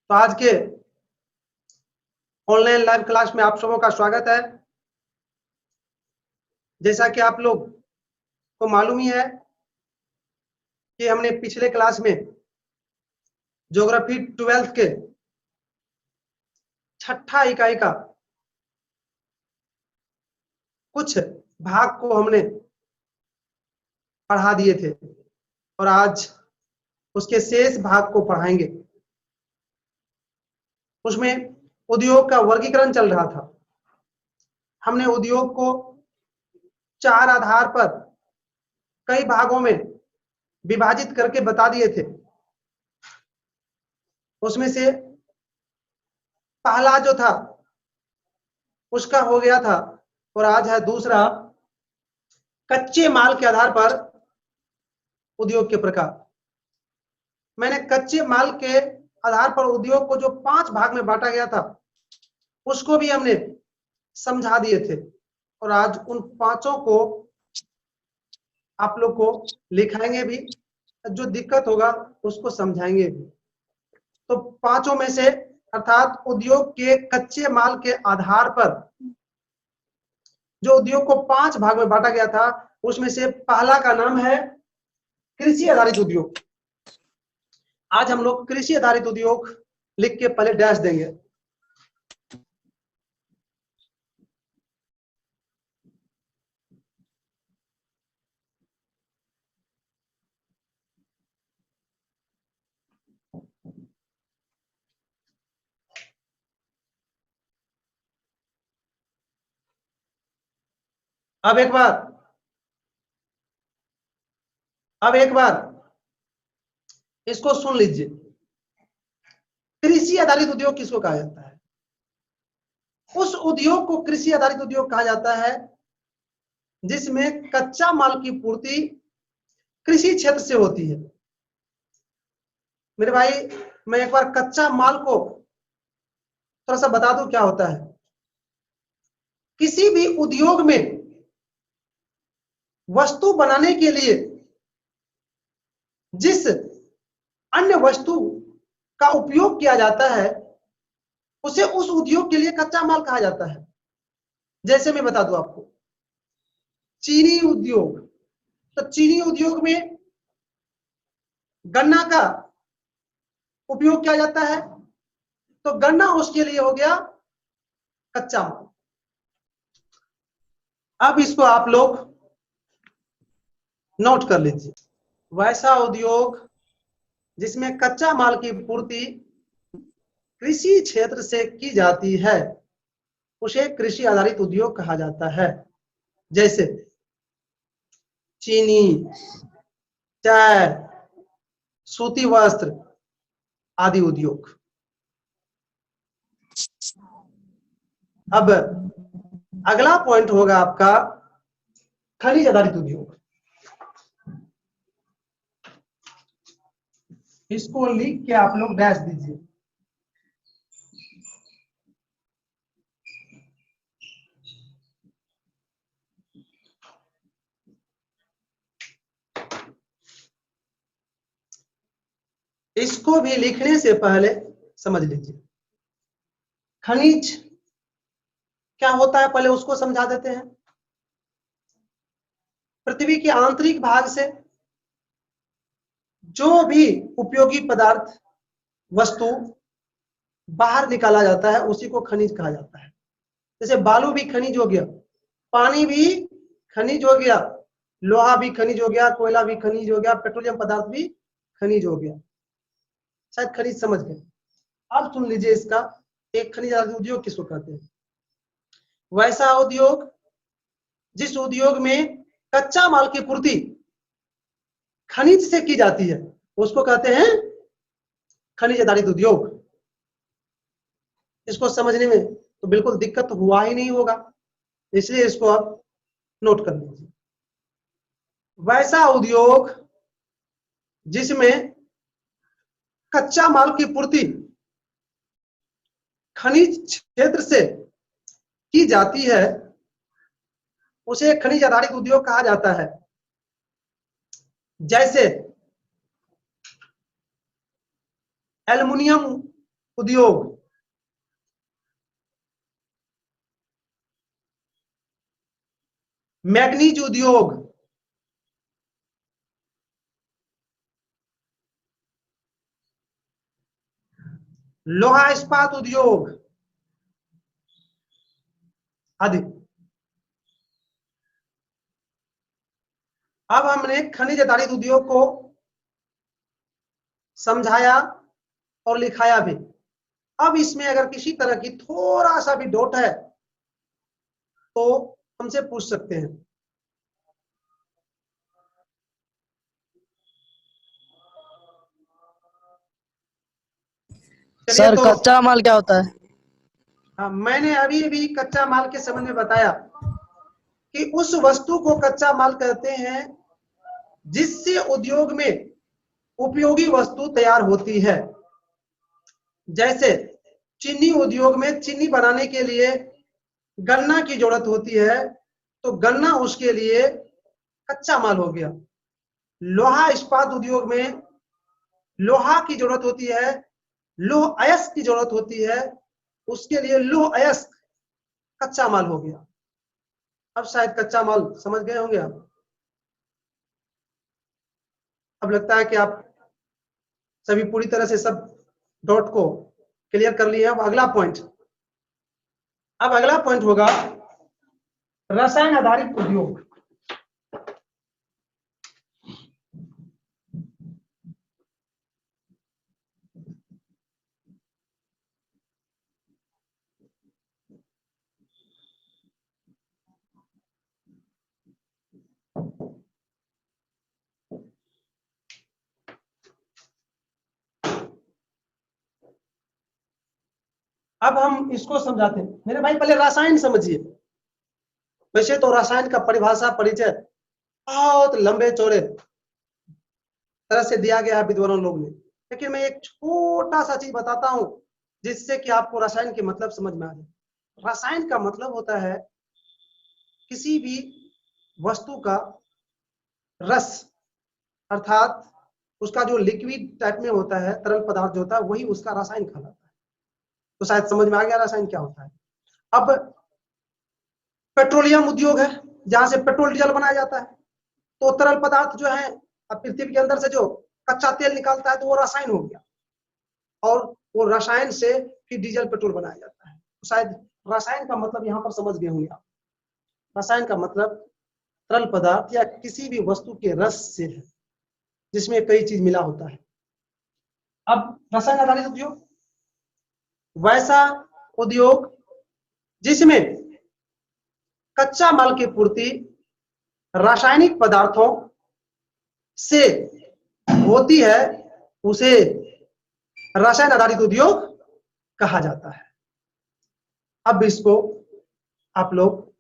तो आज के ऑनलाइन लाइव क्लास में आप सबों का स्वागत है। जैसा कि आप लोग को मालूम ही है कि हमने पिछले क्लास में ज्योग्राफी 12th के छठा इकाई का कुछ भाग को हमने पढ़ा दिए थे और आज उसके शेष भाग को पढ़ाएंगे। उसमें उद्योग का वर्गीकरण चल रहा था। हमने उद्योग को चार आधार पर कई भागों में विभाजित करके बता दिए थे। उसमें से पहला जो था उसका हो गया था और आज है दूसरा, कच्चे माल के आधार पर उद्योग के प्रकार। मैंने कच्चे माल के आधार पर उद्योग को जो 5 भाग में बांटा गया था उसको भी हमने समझा दिए थे और आज उन पांचों को आप लोग को लिखाएंगे भी, जो दिक्कत होगा उसको समझाएंगे भी। तो पांचों में से अर्थात उद्योग के कच्चे माल के आधार पर जो उद्योग को 5 भाग में बांटा गया था उसमें से पहला का नाम है कृषि आधारित उद्योग। आज हम लोग कृषि आधारित उद्योग लिख के पहले डैश देंगे। अब एक बार इसको सुन लीजिए। कृषि आधारित उद्योग किसको कहा जाता है? उस उद्योग को कृषि आधारित उद्योग कहा जाता है जिसमें कच्चा माल की पूर्ति कृषि क्षेत्र से होती है। मेरे भाई, मैं एक बार कच्चा माल को थोड़ा सा बता दूं क्या होता है। किसी भी उद्योग में वस्तु बनाने के लिए जिस अन्य वस्तु का उपयोग किया जाता है उसे उस उद्योग के लिए कच्चा माल कहा जाता है। जैसे मैं बता दूं आपको, चीनी उद्योग। तो चीनी उद्योग में गन्ना का उपयोग किया जाता है, तो गन्ना उसके लिए हो गया कच्चा माल। अब इसको आप लोग नोट कर लीजिए। वैसा उद्योग जिसमें कच्चा माल की पूर्ति कृषि क्षेत्र से की जाती है उसे कृषि आधारित उद्योग कहा जाता है। जैसे चीनी, चाय, सूती वस्त्र आदि उद्योग। अब अगला पॉइंट होगा आपका खनिज आधारित उद्योग। इसको लिख के आप लोग डैश दीजिए। इसको भी लिखने से पहले समझ लीजिए खनिज क्या होता है, पहले उसको समझा देते हैं। पृथ्वी के आंतरिक भाग से जो भी उपयोगी पदार्थ वस्तु बाहर निकाला जाता है उसी को खनिज कहा जाता है। जैसे बालू भी खनिज हो गया, पानी भी खनिज हो गया, लोहा भी खनिज हो गया, कोयला भी खनिज हो गया, पेट्रोलियम पदार्थ भी खनिज हो गया। शायद खनिज समझ गए। अब सुन लीजिए इसका एक खनिज आधारित उद्योग किसको कहते हैं। वैसा उद्योग जिस उद्योग में कच्चा माल की पूर्ति खनिज से की जाती है उसको कहते हैं खनिज आधारित उद्योग। इसको समझने में तो बिल्कुल दिक्कत हुआ ही नहीं होगा, इसलिए इसको आप नोट कर लीजिए। वैसा उद्योग जिसमें कच्चा माल की पूर्ति खनिज क्षेत्र से की जाती है उसे खनिज आधारित उद्योग कहा जाता है। जैसे एल्युमिनियम उद्योग, मैग्नीज उद्योग, लोहा इस्पात उद्योग आदि। अब हमने खनिज आधारित उद्योग को समझाया और लिखाया भी। अब इसमें अगर किसी तरह की थोड़ा सा भी डाउट है तो हमसे पूछ सकते हैं। चलिए सर तो कच्चा माल क्या होता है? मैंने अभी भी कच्चा माल के संबंध में बताया कि उस वस्तु को कच्चा माल कहते हैं जिससे उद्योग में उपयोगी वस्तु तैयार होती है। जैसे चीनी उद्योग में चीनी बनाने के लिए गन्ना की जरूरत होती है, तो गन्ना उसके लिए कच्चा माल हो गया। लोहा इस्पात उद्योग में लोहा की जरूरत होती है, लोह अयस्क की जरूरत होती है, उसके लिए लोह अयस्क कच्चा माल हो गया। अब शायद कच्चा माल समझ गए होंगे आप। अब लगता है कि आप सभी पूरी तरह से सब डॉट को क्लियर कर लिए। अब अगला पॉइंट, अब अगला पॉइंट होगा रसायन आधारित उद्योग। अब हम इसको समझाते हैं। मेरे भाई पहले रसायन समझिए। वैसे तो रसायन का परिभाषा परिचय बहुत लंबे चौड़े तरह से दिया गया है विद्वानों लोग ने, लेकिन मैं एक छोटा सा चीज बताता हूं जिससे कि आपको रसायन के मतलब समझ में आ जाए। रसायन का मतलब होता है किसी भी वस्तु का रस, अर्थात उसका जो लिक्विड टाइप में होता है, तरल पदार्थ जो होता है, वही उसका रसायन कहलाता है। तो शायद समझ में आ गया रसायन क्या होता है। अब पेट्रोलियम उद्योग है, जहां से पेट्रोल डीजल बनाया जाता है। तो तरल पदार्थ जो है, अब पृथ्वी के अंदर से जो कच्चा तेल निकालता है तो वो रसायन हो गया, और वो रसायन से फिर डीजल पेट्रोल बनाया जाता है। तो शायद रसायन का मतलब यहाँ पर समझ गए होंगे आप। रसायन का मतलब तरल पदार्थ या किसी भी वस्तु के रस से है जिसमें कई चीज मिला होता है। अब रसायन आधारित उद्योग वैसा उद्योग जिसमें कच्चा माल की पूर्ति रासायनिक पदार्थों से होती है, उसे रसायन आधारित उद्योग कहा जाता है। अब इसको आप लोग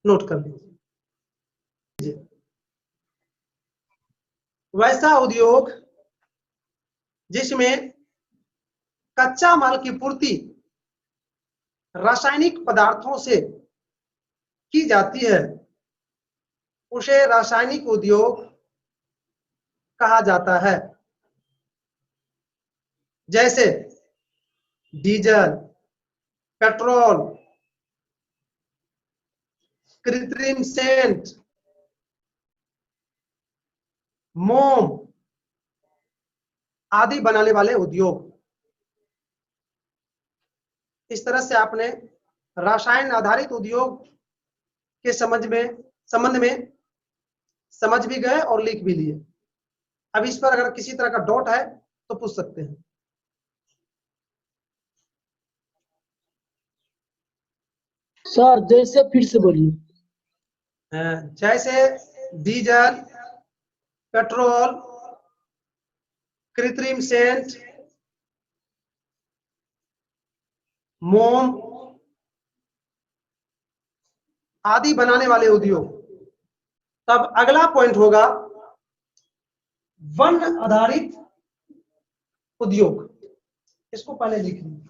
नोट कर लीजिए। वैसा उद्योग जिसमें कच्चा माल की पूर्ति रासायनिक पदार्थों से की जाती है, उसे रासायनिक उद्योग कहा जाता है। जैसे डीजल, पेट्रोल, कृत्रिम सेंट, मोम आदि बनाने वाले उद्योग। इस तरह से आपने रासायन आधारित उद्योग के संबंध में समझ भी गए और लिख भी लिए। अब इस पर अगर किसी तरह का डाउट है तो पूछ सकते हैं। सर जैसे फिर से बोलिए। जैसे डीजल, पेट्रोल, कृत्रिम सेंट, मोम आदि बनाने वाले उद्योग। तब अगला पॉइंट होगा वन आधारित उद्योग। इसको पहले लिख लीजिए।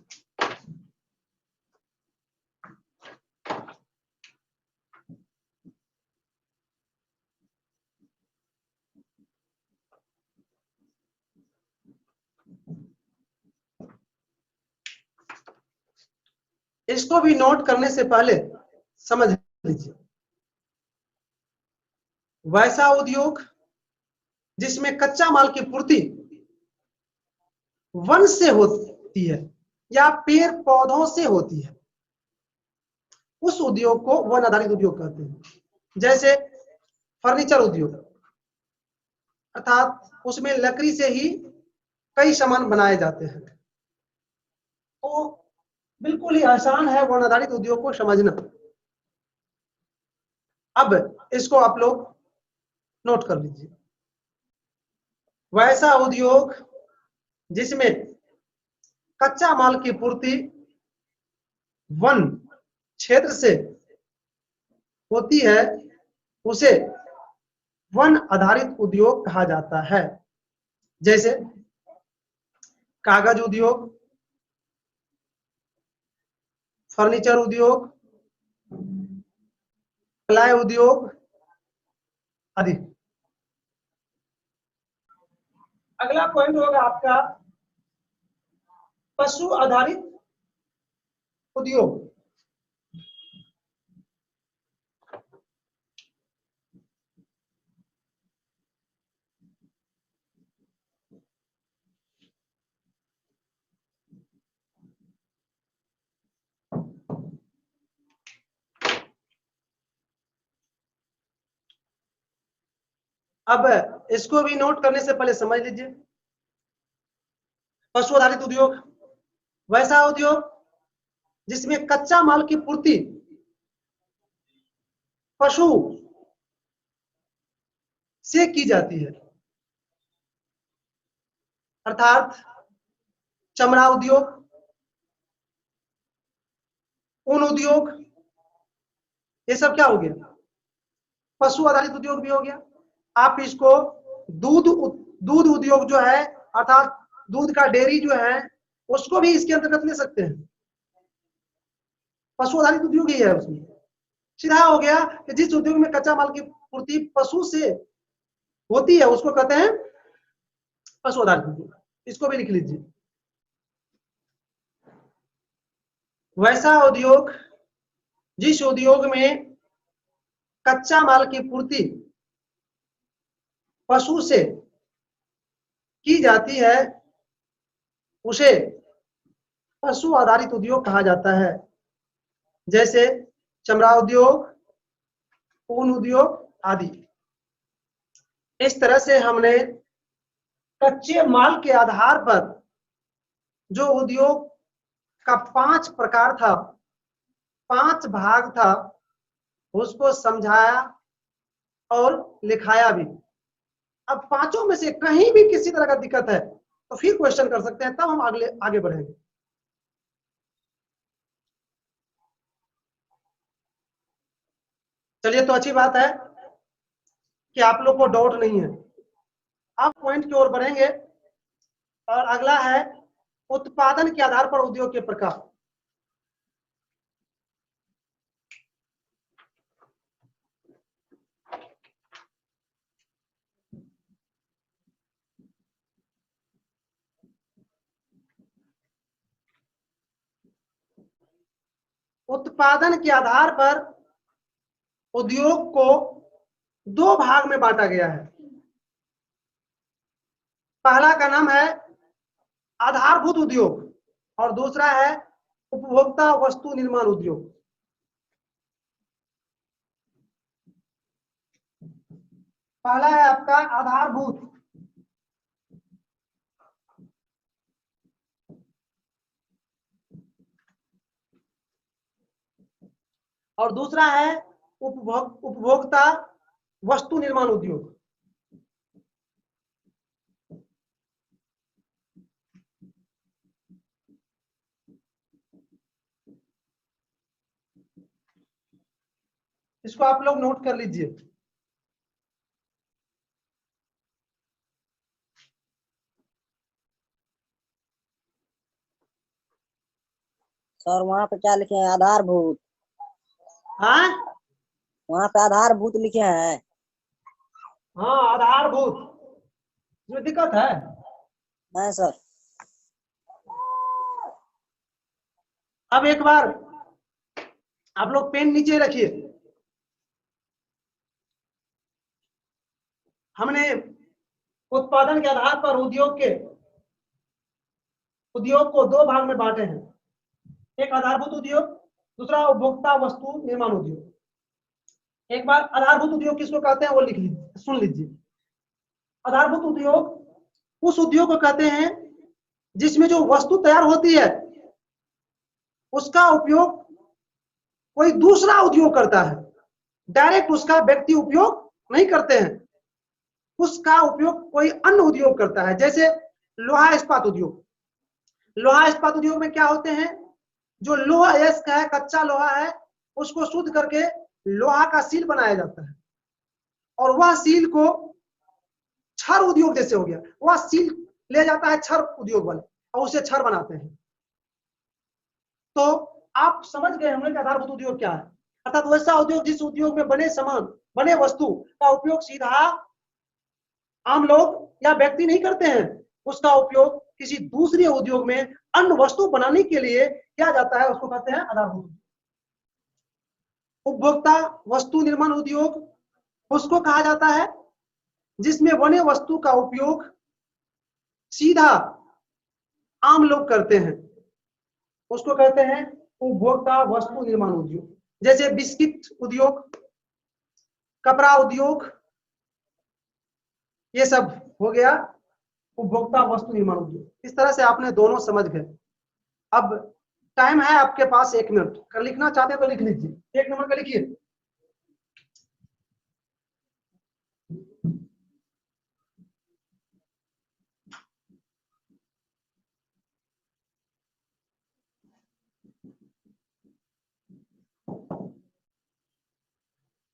इसको भी नोट करने से पहले समझ लीजिए, वैसा उद्योग जिसमें कच्चा माल की पूर्ति वन से होती है या पेड़ पौधों से होती है, उस उद्योग को वन आधारित उद्योग कहते हैं। जैसे फर्नीचर उद्योग, अर्थात उसमें लकड़ी से ही कई सामान बनाए जाते हैं। तो बिल्कुल ही आसान है वन आधारित उद्योग को समझना। अब इसको आप लोग नोट कर लीजिए, वैसा उद्योग जिसमें कच्चा माल की पूर्ति वन क्षेत्र से होती है उसे वन आधारित उद्योग कहा जाता है। जैसे कागज उद्योग, फर्नीचर उद्योग, प्लाई उद्योग आदि। अगला पॉइंट होगा आपका पशु आधारित उद्योग। अब इसको भी नोट करने से पहले समझ लीजिए, पशु आधारित उद्योग वैसा उद्योग जिसमें कच्चा माल की पूर्ति पशु से की जाती है, अर्थात चमड़ा उद्योग, ऊन उद्योग, ये सब क्या हो गया, पशु आधारित उद्योग भी हो गया। आप इसको दूध उद्योग जो है, अर्थात दूध का डेयरी जो है, उसको भी इसके अंतर्गत ले सकते हैं, पशु आधारित उद्योग ही है। उसमें सीधा हो गया कि जिस उद्योग में कच्चा माल की पूर्ति पशु से होती है उसको कहते हैं पशु आधारित उद्योग। इसको भी लिख लीजिए, वैसा उद्योग जिस उद्योग में कच्चा माल की पूर्ति पशु से की जाती है उसे पशु आधारित उद्योग कहा जाता है। जैसे चमड़ा उद्योग, ऊन उद्योग आदि। इस तरह से हमने कच्चे माल के आधार पर जो उद्योग का 5 प्रकार था, 5 भाग था, उसको समझाया और लिखाया भी। अब पांचों में से कहीं भी किसी तरह का दिक्कत है तो फिर क्वेश्चन कर सकते हैं, तब हम आगे बढ़ेंगे। चलिए, तो अच्छी बात है कि आप लोग को डाउट नहीं है। अब पॉइंट की ओर बढ़ेंगे और अगला है उत्पादन के आधार पर उद्योग के प्रकार। उत्पादन के आधार पर उद्योग को 2 भाग में बांटा गया है। पहला का नाम है आधारभूत उद्योग और दूसरा है उपभोक्ता वस्तु निर्माण उद्योग। पहला है आपका आधारभूत, और दूसरा है उपभोक्ता वस्तु निर्माण उद्योग। इसको आप लोग नोट कर लीजिए। सर वहाँ पे क्या लिखे हैं, आधारभूत? हाँ, वहाँ पे आधारभूत लिखे हैं। हाँ, आधारभूत, इसमें दिक्कत है? नहीं सर। अब एक बार आप लोग पेन नीचे रखिए। हमने उत्पादन के आधार पर उद्योग को दो भाग में बांटे हैं, एक आधारभूत उद्योग, दूसरा उपभोक्ता वस्तु निर्माण उद्योग। एक बार आधारभूत उद्योग किसको कहते हैं वो लिख लीजिए, सुन लीजिए। आधारभूत उद्योग उस उद्योग को कहते हैं जिसमें जो वस्तु तैयार होती है उसका उपयोग कोई दूसरा उद्योग करता है, डायरेक्ट उसका व्यक्ति उपयोग नहीं करते हैं, उसका उपयोग कोई अन्य उद्योग करता है। जैसे लोहा इस्पात उद्योग। लोहा इस्पात उद्योग में क्या होते हैं, जो लोहा अयस्क है, कच्चा लोहा है, उसको शुद्ध करके लोहा का सील बनाया जाता है, और वह सील को छड़ उद्योग जैसे हो गया, वह सील ले जाता है छड़ उद्योग वाले और उसे छड़ बनाते हैं। तो आप समझ गए होंगे कि आधारभूत उद्योग क्या है, अर्थात वैसा उद्योग जिस उद्योग में बने सामान, बने वस्तु का उपयोग सीधा आम लोग या व्यक्ति नहीं करते हैं, उसका उपयोग किसी दूसरे उद्योग में अन्य वस्तु बनाने के लिए किया जाता है, उसको कहते हैं आधारभूत उद्योग। उपभोक्ता वस्तु निर्माण उद्योग उसको कहा जाता है जिसमें बने वस्तु का उपयोग सीधा आम लोग करते हैं, उसको कहते हैं उपभोक्ता वस्तु निर्माण उद्योग। जैसे बिस्किट उद्योग, कपड़ा उद्योग, ये सब हो गया उपभोक्ता वस्तु निर्माण उद्योग। इस तरह से आपने दोनों समझ गए। अब टाइम है आपके पास 1 मिनट, कर लिखना चाहते हैं तो लिख लीजिए, 1 नंबर का लिखिए।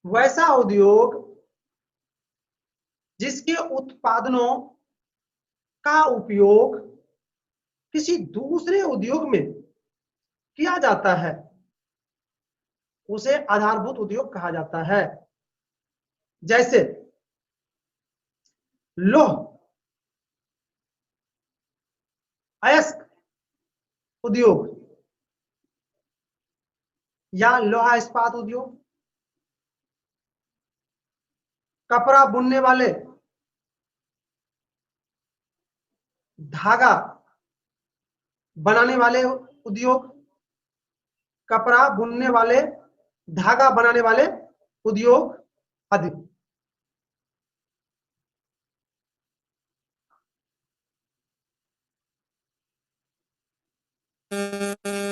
वैसा उद्योग जिसके उत्पादनों का उपयोग किसी दूसरे उद्योग में किया जाता है उसे आधारभूत उद्योग कहा जाता है। जैसे लौह अयस्क उद्योग या लोहा इस्पात उद्योग, कपड़ा बुनने वाले, धागा बनाने वाले उद्योग, कपड़ा बुनने वाले, धागा बनाने वाले उद्योग आदि।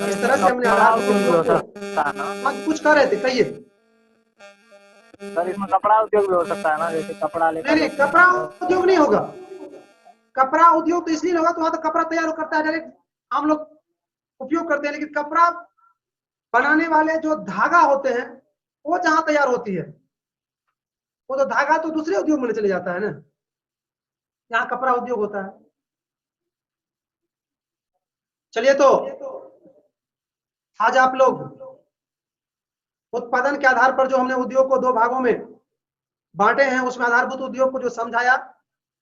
इस तरह से हमने आधारभूत उद्योग को कुछ कर रहे थे, कहिए सर। इसमें कपड़ा उद्योग भी हो सकता है ना, जैसे कपड़ा लेकर। नहीं, कपड़ा उद्योग नहीं होगा। कपड़ा उद्योग तो इसलिए होगा तो वहां तो कपड़ा तैयार करता है, डायरेक्ट हम लोग उपयोग करते हैं, लेकिन कपड़ा बनाने वाले जो धागा होते हैं वो जहां तैयार होती है, वो तो धागा तो दूसरे उद्योग में चले जाता है ना, यहाँ कपड़ा उद्योग होता है। चलिए, तो आज आप लोग उत्पादन के आधार पर जो हमने उद्योग को दो भागों में बांटे हैं, उसमें आधारभूत उद्योग को जो समझाया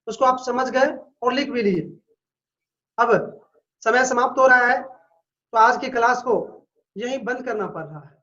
उसको आप समझ गए और लिख भी लिए। अब समय समाप्त हो रहा है तो आज की क्लास को यहीं बंद करना पड़ रहा है।